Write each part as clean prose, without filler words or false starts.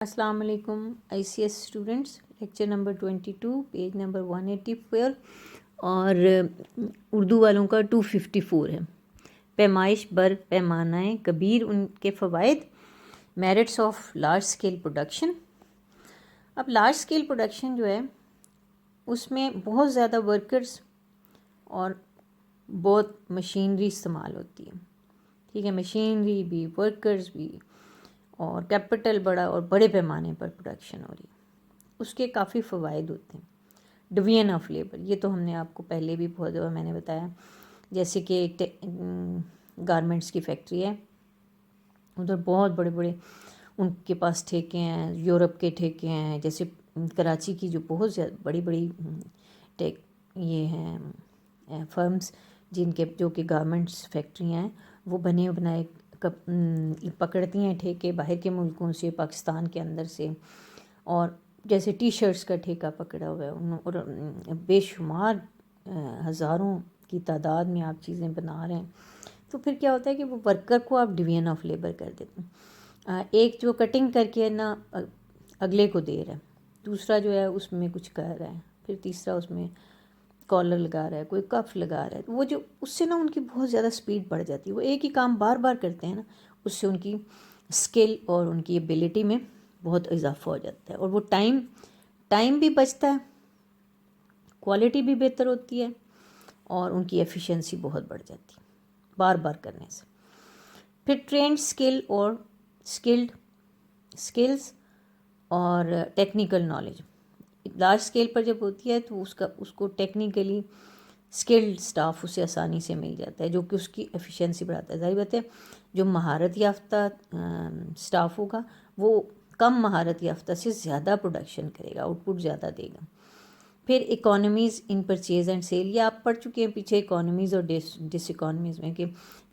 السلام علیکم I C S students, lecture number 22 page number 184 اور اردو والوں کا 254 ہے۔ پیمائش بر پیمانہ کبیر، ان کے فوائد، merits of large scale production. اب لارج اسکیل پروڈکشن جو ہے اس میں بہت زیادہ ورکرز اور بہت مشینری استعمال ہوتی ہے، ٹھیک ہے، مشینری بھی، ورکرز بھی، اور کیپٹل بڑا اور بڑے پیمانے پر پروڈکشن ہو رہی ہے۔ اس کے کافی فوائد ہوتے ہیں۔ ڈویژن آف لیبر، یہ تو ہم نے آپ کو پہلے بھی بہت دفعہ میں نے بتایا، جیسے کہ گارمنٹس کی فیکٹری ہے، ادھر بہت بڑے بڑے ان کے پاس ٹھیکے ہیں، یورپ کے ٹھیکے ہیں، جیسے کراچی کی جو بہت زیادہ بڑی بڑی یہ ہیں فرمز جو کہ گارمنٹس فیکٹریاں ہیں، وہ بنے بنائے پکڑتی ہیں ٹھیکے باہر کے ملکوں سے، پاکستان کے اندر سے، اور جیسے ٹی شرٹس کا ٹھیکہ پکڑا ہوا ہے، اور بے شمار ہزاروں کی تعداد میں آپ چیزیں بنا رہے ہیں، تو پھر کیا ہوتا ہے کہ وہ ورکر کو آپ ڈویژن آف لیبر کر دیتے ہیں۔ ایک جو کٹنگ کر کے نا اگلے کو دے رہا ہے، دوسرا جو ہے اس میں کچھ کر رہا ہے، پھر تیسرا اس میں کالر لگا رہا ہے، کوئی کف لگا رہا ہے، وہ جو اس سے نا ان کی بہت زیادہ سپیڈ بڑھ جاتی ہے، وہ ایک ہی کام بار بار کرتے ہیں نا، اس سے ان کی اسکل اور ان کی ایبیلٹی میں بہت اضافہ ہو جاتا ہے، اور وہ ٹائم بھی بچتا ہے، کوالٹی بھی بہتر ہوتی ہے، اور ان کی ایفیشنسی بہت بڑھ جاتی ہے بار بار کرنے سے۔ پھر ٹرینڈ اسکل اور اسکلز اور ٹیکنیکل نالج، لارج اسکیل پر جب ہوتی ہے تو اس کو ٹیکنیکلی اسکلڈ اسٹاف اسے آسانی سے مل جاتا ہے، جو کہ اس کی ایفیشنسی بڑھاتا ہے۔ ظاہر بات ہے جو مہارت یافتہ اسٹاف ہوگا وہ کم مہارت یافتہ سے زیادہ پروڈکشن کرے گا، آؤٹ پٹ زیادہ دے گا۔ پھر economies in purchase and sale, یہ آپ پڑھ چکے ہیں پیچھے اکانومیز اور ڈس اکانومیز میں، کہ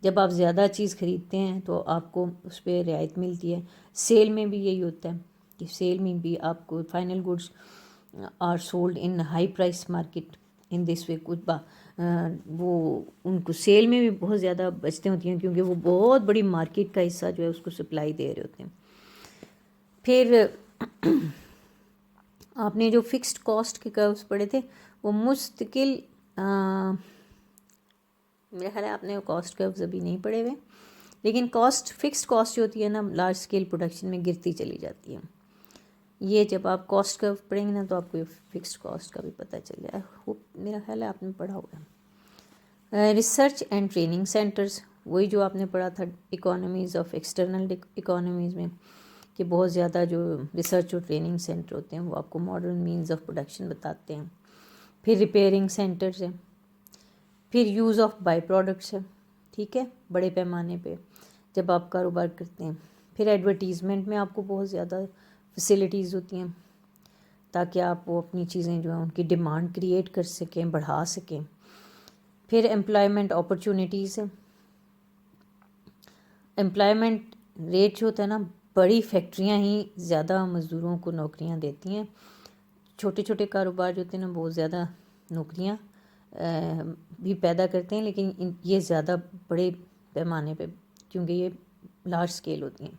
جب آپ زیادہ چیز خریدتے ہیں تو آپ کو اس پہ رعایت ملتی ہے۔ سیل میں بھی یہی ہوتا ہے کہ سیل میں بھی آپ کو final goods are sold in high price market in this way, کچھ وہ ان کو سیل میں بھی بہت زیادہ بچتیں ہوتی ہیں، کیونکہ وہ بہت بڑی مارکیٹ کا حصہ جو ہے اس کو سپلائی دے رہے ہوتے ہیں۔ پھر آپ نے جو فکسڈ کاسٹ کے کروز پڑھے تھے وہ مستقل، میرا خیال ہے آپ نے کاسٹ کروز ابھی نہیں پڑھے ہوئے، لیکن فکسڈ کاسٹ جو ہوتی ہے نا لارج اسکیل پروڈکشن میں گرتی چلی جاتی ہے۔ یہ جب آپ کاسٹ کرو پڑھیں گے نا تو آپ کو فکسڈ کاسٹ کا بھی پتہ چل جائے گا، میرا خیال ہے آپ نے پڑھا ہوا ہے۔ ریسرچ اینڈ ٹریننگ سینٹرز، وہی جو آپ نے پڑھا تھا اکانومیز آف ایکسٹرنل اکانومیز میں، کہ بہت زیادہ جو ریسرچ اور ٹریننگ سینٹر ہوتے ہیں وہ آپ کو ماڈرن مینز آف پروڈکشن بتاتے ہیں۔ پھر ریپیئرنگ سینٹرز ہیں، پھر یوز آف بائی پروڈکٹس ہے، ٹھیک ہے، بڑے پیمانے پہ جب آپ کاروبار کرتے ہیں۔ پھر ایڈورٹیزمنٹ میں آپ کو بہت زیادہ فیسلٹیز ہوتی ہیں تاکہ آپ وہ اپنی چیزیں جو ہیں ان کی ڈیمانڈ کریٹ کر سکیں، بڑھا سکیں۔ پھر امپلائمنٹ اپرچونیٹیز ہے، امپلائمنٹ ریٹ جو ہوتا ہے نا، بڑی فیکٹریاں ہی زیادہ مزدوروں کو نوکریاں دیتی ہیں، چھوٹے چھوٹے کاروبار جو ہوتے ہیں نا وہ زیادہ نوکریاں بھی پیدا کرتے ہیں، لیکن یہ زیادہ بڑے پیمانے پہ کیونکہ یہ لارج اسکیل ہوتی ہیں۔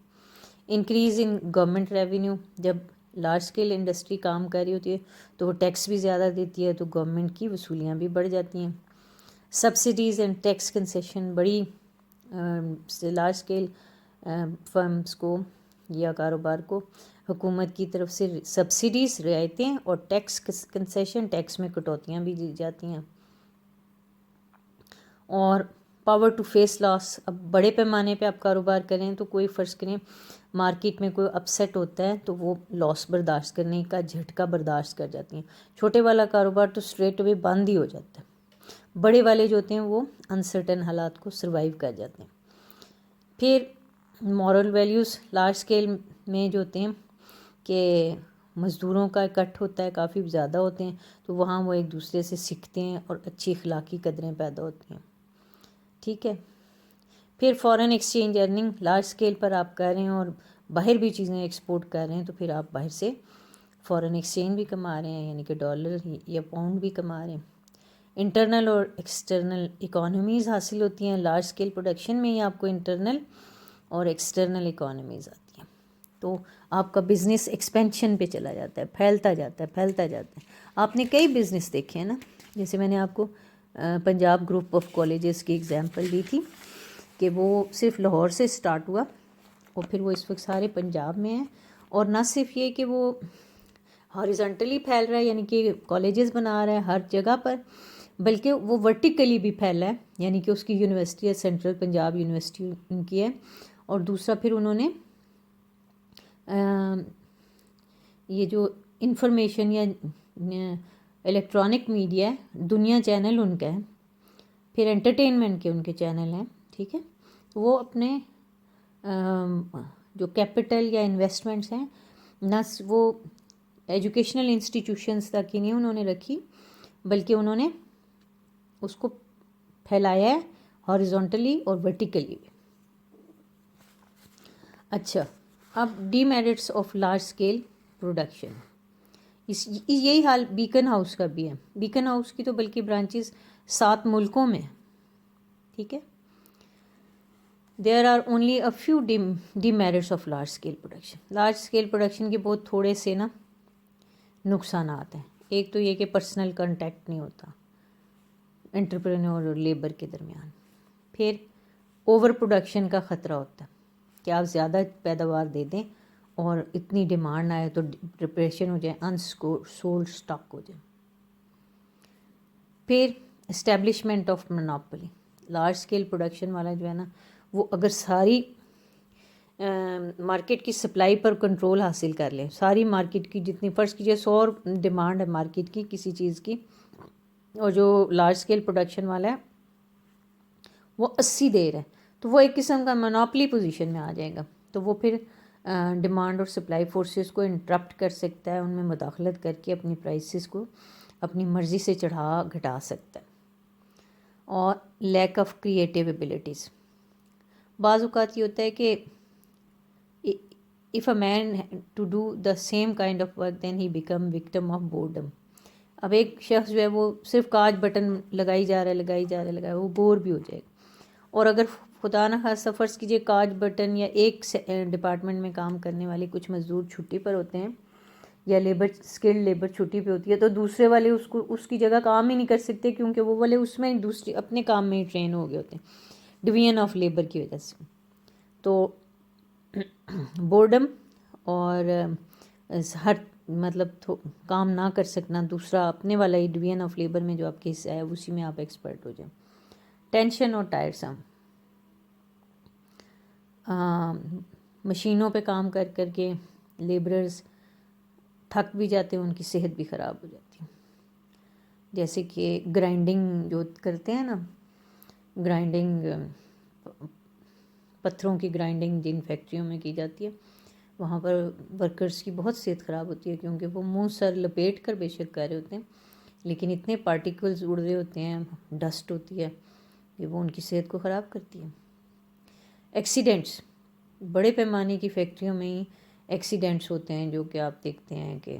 انکریز ان گورنمنٹ ریونیو، جب لارج اسکیل انڈسٹری کام کر رہی ہوتی ہے تو وہ ٹیکس بھی زیادہ دیتی ہے تو گورنمنٹ کی وصولیاں بھی بڑھ جاتی ہیں۔ سبسڈیز اینڈ ٹیکس کنسیشن، بڑی لارج اسکیل فرمز کو یا کاروبار کو حکومت کی طرف سے سبسڈیز، رعایتیں، اور ٹیکس کنسیشن، ٹیکس میں کٹوتیاں بھی دی جاتی ہیں۔ اور پاور ٹو فیس لاس، اب بڑے پیمانے پہ آپ کاروبار کریں تو کوئی فرض کریں مارکیٹ میں کوئی اپسیٹ ہوتا ہے تو وہ لاس برداشت کرنے کا جھٹکا برداشت کر جاتی ہیں۔ چھوٹے والا کاروبار تو اسٹریٹ اوے بند ہی ہو جاتا ہے، بڑے والے جو ہوتے ہیں وہ انسرٹن حالات کو سروائیو کر جاتے ہیں۔ پھر مورل ویلیوز، لارج اسکیل میں جو ہوتے ہیں کہ مزدوروں کا اکٹھ ہوتا ہے، کافی زیادہ ہوتے ہیں تو وہاں وہ ایک دوسرے سے سیکھتے ہیں اور اچھی اخلاقی قدریں پیدا ہوتی ہیں، ٹھیک ہے۔ پھر foreign exchange earning, large scale پر آپ کر رہے ہیں اور باہر بھی چیزیں ایکسپورٹ کر رہے ہیں تو پھر آپ باہر سے فارن ایکسچینج بھی کما رہے ہیں، یعنی کہ ڈالر یا پاؤنڈ بھی کما رہے ہیں۔ انٹرنل اور ایکسٹرنل اکانومیز حاصل ہوتی ہیں، لارج اسکیل پروڈکشن میں ہی آپ کو انٹرنل اور ایکسٹرنل اکانومیز آتی ہیں۔ تو آپ کا بزنس ایکسپینشن پہ چلا جاتا ہے، پھیلتا جاتا ہے پھیلتا جاتا ہے. آپ نے کئی بزنس دیکھے ہیں نا، جیسے میں نے آپ کو پنجاب گروپ آف کالجز کی ایگزامپل دی تھی کہ وہ صرف لاہور سے اسٹارٹ ہوا اور پھر وہ اس وقت سارے پنجاب میں ہیں. اور نہ صرف یہ کہ وہ ہاریزونٹلی پھیل رہا ہے یعنی کہ کالجز بنا رہا ہے ہر جگہ پر، بلکہ وہ ورٹیکلی بھی پھیلا ہے، یعنی کہ اس کی یونیورسٹی ہے سینٹرل پنجاب یونیورسٹی ان کی ہے. اور دوسرا پھر انہوں نے یہ جو انفارمیشن یا الیکٹرانک میڈیا ہے، دنیا چینل ان کا ہے، پھر انٹرٹینمنٹ کے ان کے چینل ہیں. ٹھیک ہے، وہ اپنے جو کیپٹل یا انویسٹمنٹس ہیں نہ وہ ایجوکیشنل انسٹیٹیوشنس تک ہی نہیں انہوں نے رکھی، بلکہ انہوں نے اس کو پھیلایا ہے ہاریزونٹلی اور ورٹیکلی بھی. اچھا، اب D merits of large scale production, یہی حال بیکن ہاؤس کا بھی ہے. بیکن ہاؤس کی تو بلکہ برانچز 7 ملکوں میں. ٹھیک ہے، there are only a few demerits of large scale production. Large scale production کے بہت تھوڑے سے نا نقصانات ہیں. ایک تو یہ کہ پرسنل کانٹیکٹ نہیں ہوتا انٹرپرینور اور لیبر کے درمیان. پھر اوور پروڈکشن کا خطرہ ہوتا ہے کہ آپ زیادہ پیداوار دے دیں اور اتنی ڈیمانڈ آئے تو ڈپریشن ہو جائے، سولڈ اسٹاک ہو جائے. پھر establishment of monopoly. Large scale production والا جو ہے نا، وہ اگر ساری مارکیٹ کی سپلائی پر کنٹرول حاصل کر لیں، ساری مارکیٹ کی جتنی فرض کیجیے 100 ڈیمانڈ ہے مارکیٹ کی کسی چیز کی، اور جو لارج اسکیل پروڈکشن والا ہے وہ 80 دے رہا ہے، تو وہ ایک قسم کا مونوپلی پوزیشن میں آ جائے گا. تو وہ پھر ڈیمانڈ اور سپلائی فورسز کو انٹرپٹ کر سکتا ہے، ان میں مداخلت کر کے اپنی پرائسز کو اپنی مرضی سے چڑھا گھٹا سکتا ہے. اور لیک آف کریٹیو ایبلٹیز. بعض اوقات یہ ہوتا ہے کہ if a man to do the same kind of work then he become victim of boredom. اب ایک شخص جو ہے وہ صرف کاج بٹن لگائی جا رہا ہے وہ بور بھی ہو جائے گا. اور اگر خدا نہ خواستہ فرض کیجیے کاج بٹن یا ایک ڈپارٹمنٹ میں کام کرنے والے کچھ مزدور چھٹی پر ہوتے ہیں یا اسکلڈ لیبر چھٹی پہ ہوتی ہے، تو دوسرے والے اس کی جگہ کام ہی نہیں کر سکتے، کیونکہ وہ والے اس میں دوسری اپنے کام میں ہی ٹرین ہو گئے ہوتے ہیں ڈویژن آف لیبر کی وجہ سے. تو بورڈم اور ہر مطلب کام نہ کر سکنا، دوسرا اپنے والا ہی ڈویژن آف لیبر میں جو آپ کے حصہ ہے اسی میں آپ ایکسپرٹ ہو جائیں. ٹینشن اور ٹائرسم. مشینوں پہ کام کر کر کے لیبررز تھک بھی جاتے ہیں، ان کی صحت بھی خراب ہو جاتی ہے. جیسے کہ گرائنڈنگ جو کرتے ہیں نا، گرائنڈنگ پتھروں کی گرائنڈنگ جن فیکٹریوں میں کی جاتی ہے، وہاں پر ورکرز کی بہت صحت خراب ہوتی ہے، کیونکہ وہ منہ سر لپیٹ کر بے شک کر رہے ہوتے ہیں، لیکن اتنے پارٹیکلز اڑ رہے ہوتے ہیں، ڈسٹ ہوتی ہے کہ وہ ان کی صحت کو خراب کرتی ہے. ایکسیڈنٹس. بڑے پیمانے کی فیکٹریوں میں ہی ایکسیڈنٹس ہوتے ہیں جو کہ آپ دیکھتے ہیں کہ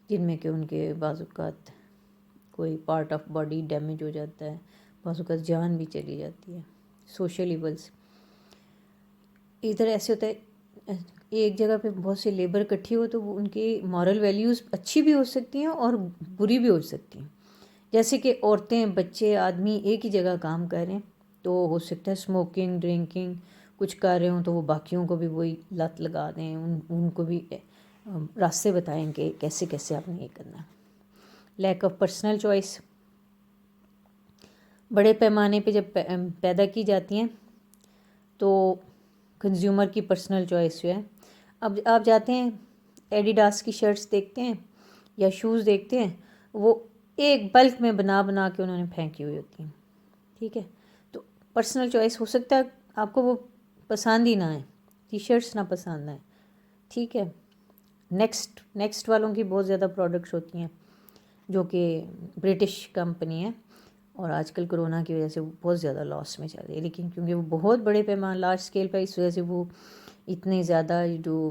جن میں کہ ان کے بعض اوقات کوئی پارٹ آف باڈی ڈیمیج ہو جاتا ہے، بعض اوقات جان بھی چلی جاتی ہے. Social evils. ادھر ایسے ہوتا ہے ایک جگہ پہ بہت سے لیبر اکٹھی ہو تو وہ ان کی مورل ویلیوز اچھی بھی ہو سکتی ہیں اور بری بھی ہو سکتی ہیں. جیسے کہ عورتیں، بچے، آدمی ایک ہی جگہ کام کر رہے ہیں تو ہو سکتا ہے اسموکنگ، ڈرنکنگ کچھ کر رہے ہوں تو وہ باقیوں کو بھی وہی لت لگا دیں، ان کو بھی راستے بتائیں کہ کیسے کیسے آپ نے یہ کرنا ہے. Lack of personal choice. بڑے پیمانے پہ جب پیدا کی جاتی ہیں تو کنزیومر کی پرسنل چوائس جو ہے، اب آپ جاتے ہیں ایڈیڈاس کی شرٹس دیکھتے ہیں یا شوز دیکھتے ہیں، وہ ایک بلک میں بنا بنا کے انہوں نے پھینکی ہوئی ہوتی ہیں. ٹھیک ہے، تو پرسنل چوائس ہو سکتا ہے آپ کو وہ پسند ہی نہ آئے، ٹی شرٹس نہ پسند آئیں. ٹھیک ہے، نیکسٹ والوں کی بہت زیادہ پروڈکٹس ہوتی ہیں جو کہ برٹش کمپنی ہے، اور آج کل کرونا کی وجہ سے وہ بہت زیادہ لاس میں چل رہی ہے، لیکن کیونکہ وہ بہت بڑے پیمانے لارج اسکیل پہ، اس وجہ سے وہ اتنے زیادہ جو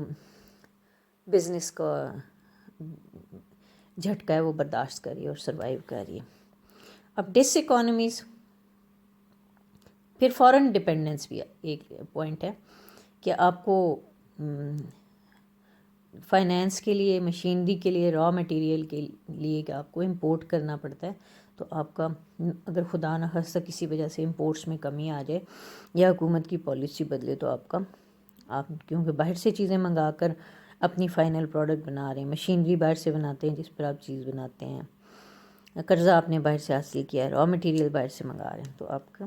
بزنس کا جھٹکا ہے وہ برداشت کر رہی ہے اور سروائیو کر رہی ہے. اب ڈس اکانومیز. پھر فارن ڈپینڈنس بھی ایک پوائنٹ ہے کہ آپ کو فائنینس کے لیے، مشینری کے لیے، را مٹیریل کے لیے کہ آپ کو امپورٹ کرنا پڑتا ہے، تو آپ کا اگر خدا نہ خواستہ کسی وجہ سے امپورٹس میں کمی آ جائے یا حکومت کی پالیسی بدلے، تو آپ کیونکہ باہر سے چیزیں منگا کر اپنی فائنل پروڈکٹ بنا رہے ہیں، مشینری باہر سے بناتے ہیں جس پر آپ چیز بناتے ہیں، قرضہ آپ نے باہر سے حاصل کیا ہے، را مٹیریل باہر سے منگا رہے ہیں، تو آپ کا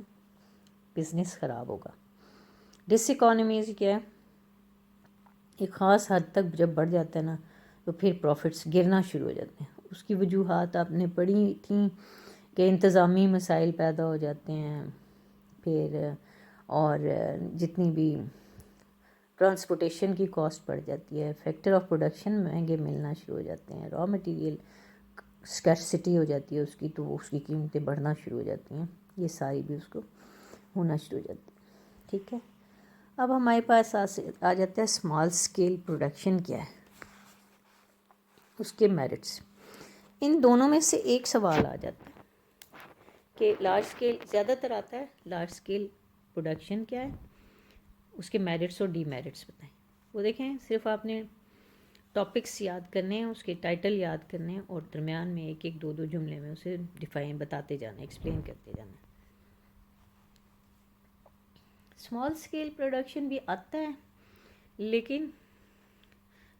بزنس خراب ہوگا۔ ڈس اکانومیز کیا ہے؟ ایک خاص حد تک جب بڑھ جاتا ہے نا تو پھر پروفٹس گرنا شروع ہو جاتے ہیں۔ اس کی وجوہات آپ نے پڑھی تھیں کہ انتظامی مسائل پیدا ہو جاتے ہیں، پھر اور جتنی بھی ٹرانسپورٹیشن کی کاسٹ بڑھ جاتی ہے، فیکٹر آف پروڈکشن مہنگے ملنا شروع ہو جاتے ہیں، را مٹیریل اسکیرسٹی ہو جاتی ہے اس کی، تو اس کی قیمتیں بڑھنا شروع ہو جاتی ہیں، یہ ساری بھی اس کو ہونا شروع ہو جاتی ہے۔ ٹھیک ہے، اب ہمارے پاس آ جاتا ہے اسمال اسکیل پروڈکشن کیا ہے، اس کے میرٹس۔ ان دونوں میں سے ایک سوال آ جاتا ہے کہ لارج اسکیل زیادہ تر آتا ہے، لارج اسکیل پروڈکشن کیا ہے، اس کے میرٹس اور ڈی میرٹس بتائیں۔ وہ دیکھیں، صرف آپ نے ٹاپکس یاد کرنے ہیں، اس کے ٹائٹل یاد کرنے ہیں، اور درمیان میں ایک ایک دو جملے میں اسے ڈیفائن بتاتے جانا ہے، ایکسپلین کرتے جانا ہے۔ اسمال اسکیل پروڈکشن بھی آتا ہے، لیکن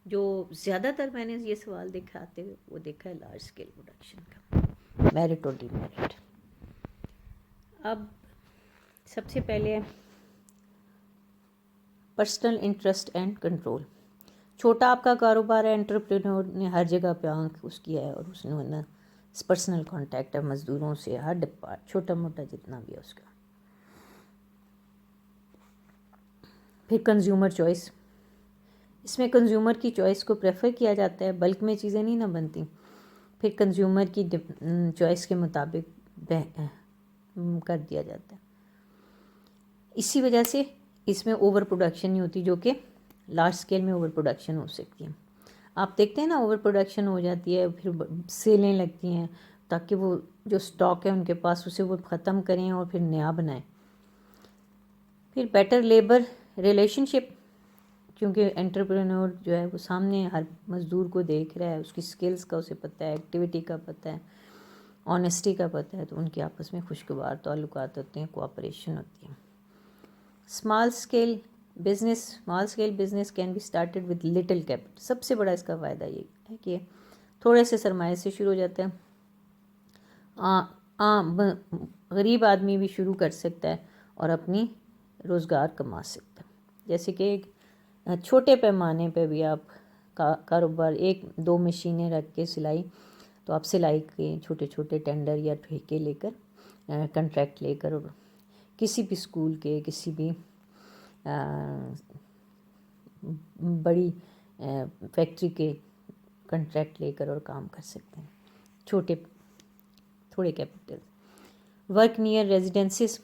جو زیادہ تر میں نے یہ سوال دیکھا آتے ہوئے وہ دیکھا ہے لارج اسکیل پروڈکشن کا، میرٹ اور ڈی میرٹ۔ اب سب سے پہلے پرسنل انٹرسٹ اینڈ کنٹرول۔ چھوٹا آپ کا کاروبار ہے، انٹرپرینور نے ہر جگہ پہ آنکھ اس کی ہے، اور اس نے پرسنل کانٹیکٹ ہے مزدوروں سے، ہر ڈپارٹ چھوٹا موٹا جتنا بھی ہے اس کا۔ پھر کنزیومر چوائس، اس میں کنزیومر کی چوائس کو پریفر کیا جاتا ہے، بلک میں چیزیں نہیں نہ بنتی، پھر کنزیومر کی چوائس کے مطابق کر دیا جاتا ہے۔ اسی وجہ سے اس میں اوور پروڈکشن نہیں ہوتی، جو کہ لارج اسکیل میں اوور پروڈکشن ہو سکتی ہے۔ آپ دیکھتے ہیں نا، اوور پروڈکشن ہو جاتی ہے، پھر سیلیں لگتی ہیں تاکہ وہ جو سٹاک ہے ان کے پاس اسے وہ ختم کریں اور پھر نیا بنائیں۔ پھر بیٹر لیبر ریلیشن شپ، کیونکہ انٹرپرینور جو ہے وہ سامنے ہر مزدور کو دیکھ رہا ہے، اس کی سکلز کا اسے پتہ ہے، ایکٹیویٹی کا پتہ ہے، آنیسٹی کا پتہ ہے، تو ان کے آپس میں خوشگوار تعلقات ہوتے ہیں، کوآپریشن ہوتی ہے۔ Small scale business can be started with little capital. سب سے بڑا اس کا فائدہ یہ ہے کہ تھوڑے سے سرمایے سے شروع ہو جاتا ہے، غریب آدمی بھی شروع کر سکتا ہے اور اپنی روزگار کما سکتا ہے۔ جیسے کہ ایک چھوٹے پیمانے پہ بھی آپ کاروبار 1-2 مشینیں رکھ کے سلائی، تو آپ سلائی کے چھوٹے چھوٹے ٹینڈر یا ٹھیکے لے کر، کنٹریکٹ لے کر، اور کسی بھی اسکول کے، کسی بھی بڑی فیکٹری کے کنٹریکٹ لے کر اور کام کر سکتے ہیں، تھوڑے کیپٹل۔ ورک نیئر ریزیڈنسز،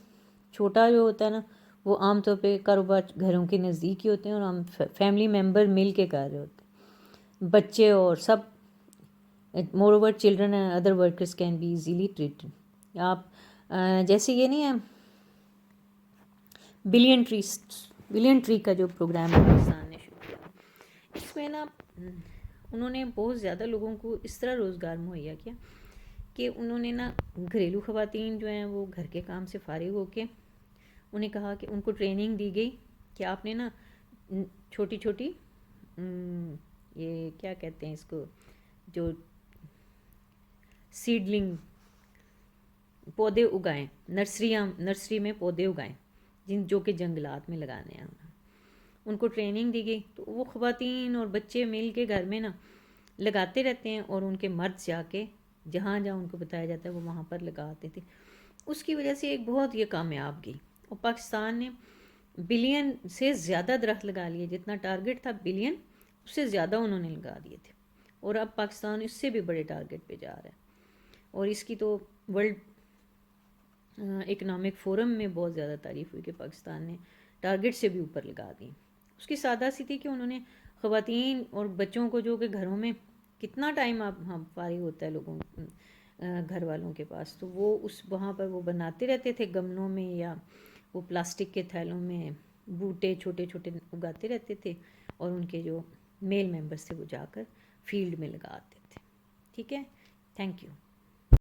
چھوٹا جو ہوتا ہے نا وہ عام طور پہ کاروبار گھروں کے نزدیک ہی ہوتے ہیں، اور ہم فیملی ممبر مل کے کر رہے ہوتے ہیں، بچے اور سب۔ Moreover children and other workers can be easily treated. آپ جیسے یہ نہیں ہے بلین ٹری کا جو پروگرام پاکستان نے شروع کیا، اس میں نا انہوں نے بہت زیادہ لوگوں کو اس طرح روزگار مہیا کیا کہ انہوں نے نا گھریلو خواتین جو ہیں وہ گھر کے کام سے فارغ ہو کے، انہیں کہا کہ ان کو ٹریننگ دی گئی کہ آپ نے نا چھوٹی چھوٹی یہ کیا کہتے ہیں اس کو، جو سیڈلنگ پودے اگائیں، نرسری میں پودے اگائیں جو کہ جنگلات میں لگانے ہیں۔ ان کو ٹریننگ دی گئی، تو وہ خواتین اور بچے مل کے گھر میں نا لگاتے رہتے ہیں، اور ان کے مرد جا کے جہاں جہاں ان کو بتایا جاتا ہے وہ وہاں پر لگاتے تھے۔ اس کی وجہ سے ایک بہت یہ کامیاب گئی، اور پاکستان نے بلین سے زیادہ درخت لگا لیے، جتنا ٹارگٹ تھا بلین اس سے زیادہ انہوں نے لگا دیے تھے، اور اب پاکستان اس سے بھی بڑے ٹارگٹ پہ جا رہا ہے، اور اس کی تو ورلڈ اکنامک فورم میں بہت زیادہ تعریف ہوئی کہ پاکستان نے ٹارگٹ سے بھی اوپر لگا دی۔ اس کی سادہ سی تھی کہ انہوں نے خواتین اور بچوں کو، جو کہ گھروں میں کتنا ٹائم آپ فارغ ہوتا ہے لوگوں گھر والوں کے پاس، تو وہ وہاں پر وہ بناتے رہتے تھے گملوں میں، یا وہ پلاسٹک کے تھیلوں میں بوٹے چھوٹے چھوٹے اگاتے رہتے تھے، اور ان کے جو میل ممبر سے وہ جا کر فیلڈ میں لگا آتے تھے. ٹھیک ہے, تھینک یو.